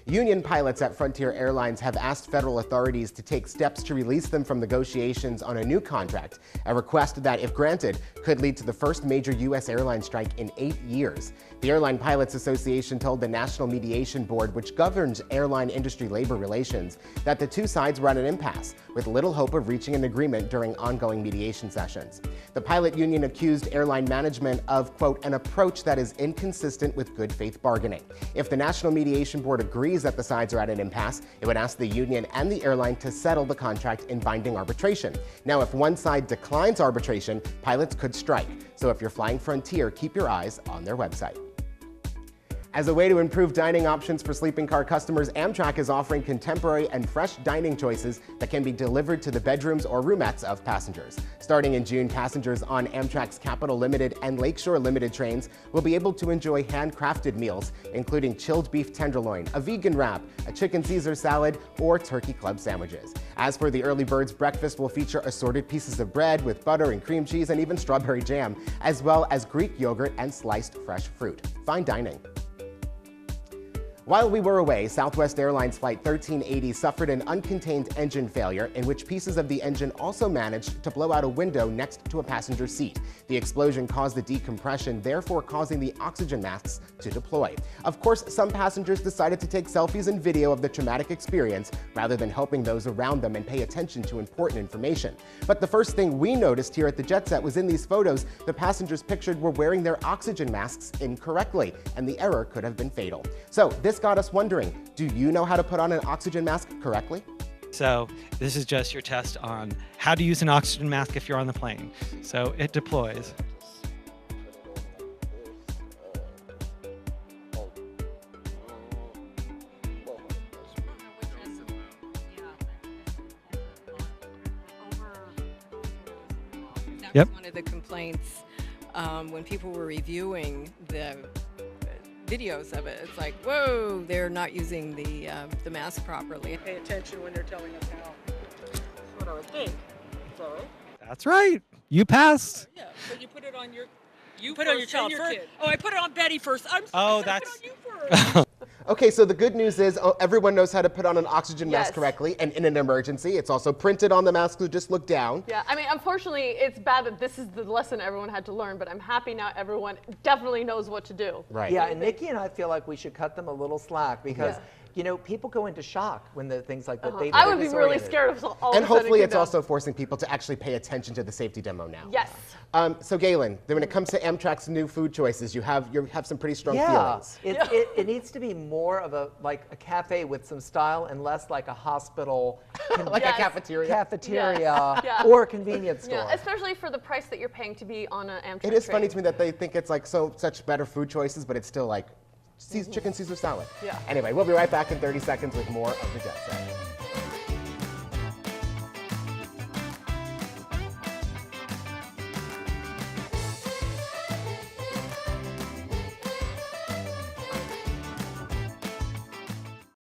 Union pilots at Frontier Airlines have asked federal authorities to take steps to release them from negotiations on a new contract, a request that, if granted, could lead to the first major U.S. airline strike in 8 years. The Airline Pilots Association told the National Mediation Board, which governs airline industry labor relations, that the two sides were at an impasse, with little hope of reaching an agreement during ongoing mediation sessions. The pilot union accused airline management of, quote, an approach that is inconsistent with good faith bargaining. If the National Mediation Board agrees that the sides are at an impasse, it would ask the union and the airline to settle the contract in binding arbitration. Now, if one side declines arbitration, pilots could strike. So if you're flying Frontier, keep your eyes on their website. As a way to improve dining options for sleeping car customers, Amtrak is offering contemporary and fresh dining choices that can be delivered to the bedrooms or roomettes of passengers. Starting in June, passengers on Amtrak's Capital Limited and Lakeshore Limited trains will be able to enjoy handcrafted meals, including chilled beef tenderloin, a vegan wrap, a chicken Caesar salad, or turkey club sandwiches. As for the early birds, breakfast will feature assorted pieces of bread with butter and cream cheese and even strawberry jam, as well as Greek yogurt and sliced fresh fruit. Fine dining. While we were away, Southwest Airlines Flight 1380 suffered an uncontained engine failure in which pieces of the engine also managed to blow out a window next to a passenger seat. The explosion caused the decompression, therefore causing the oxygen masks to deploy. Of course, some passengers decided to take selfies and video of the traumatic experience rather than helping those around them and pay attention to important information. But the first thing we noticed here at the Jet Set was in these photos, the passengers pictured were wearing their oxygen masks incorrectly, and the error could have been fatal. So this got us wondering, do you know how to put on an oxygen mask correctly? So this is just your test on how to use an oxygen mask if you're on the plane. So it deploys. That Yep. was one of the complaints when people were reviewing the videos of it. It's like, whoa, they're not using the mask properly. Pay attention when they're telling us how. That's what I would think. Is that right? That's right. You passed. Yeah, but you put it on your. You Put it on your first child and first. kid. Oh, I put it on Betty first. I'm Oh, sorry, I that's- put it on you first. Okay, so the good news is everyone knows how to put on an oxygen mask Yes. correctly, and in an emergency, it's also printed on the mask, so just look down. Yeah, I mean, unfortunately, it's bad that this is the lesson everyone had to learn, but I'm happy now everyone definitely knows what to do. Right. Yeah, and Nikki and I feel like we should cut them a little slack because, Yeah. you know, people go into shock when the things like that. Uh-huh. They I would be really disoriented. scared of all And of a sudden hopefully it it's came also forcing people to actually pay attention to the safety demo now. Yes. So Galen, then when it comes to Amtrak's new food choices, you have some pretty strong Yeah, feelings. it needs to be more of a cafe with some style and less like a hospital, Like Yes. a cafeteria. cafeteria Yeah. or a convenience store. Yeah, especially for the price that you're paying to be on an Amtrak It is funny train. to me that they think it's like such better food choices, but it's still like chicken Caesar salad. Yeah. Anyway, we'll be right back in 30 seconds with more of the Jet Set.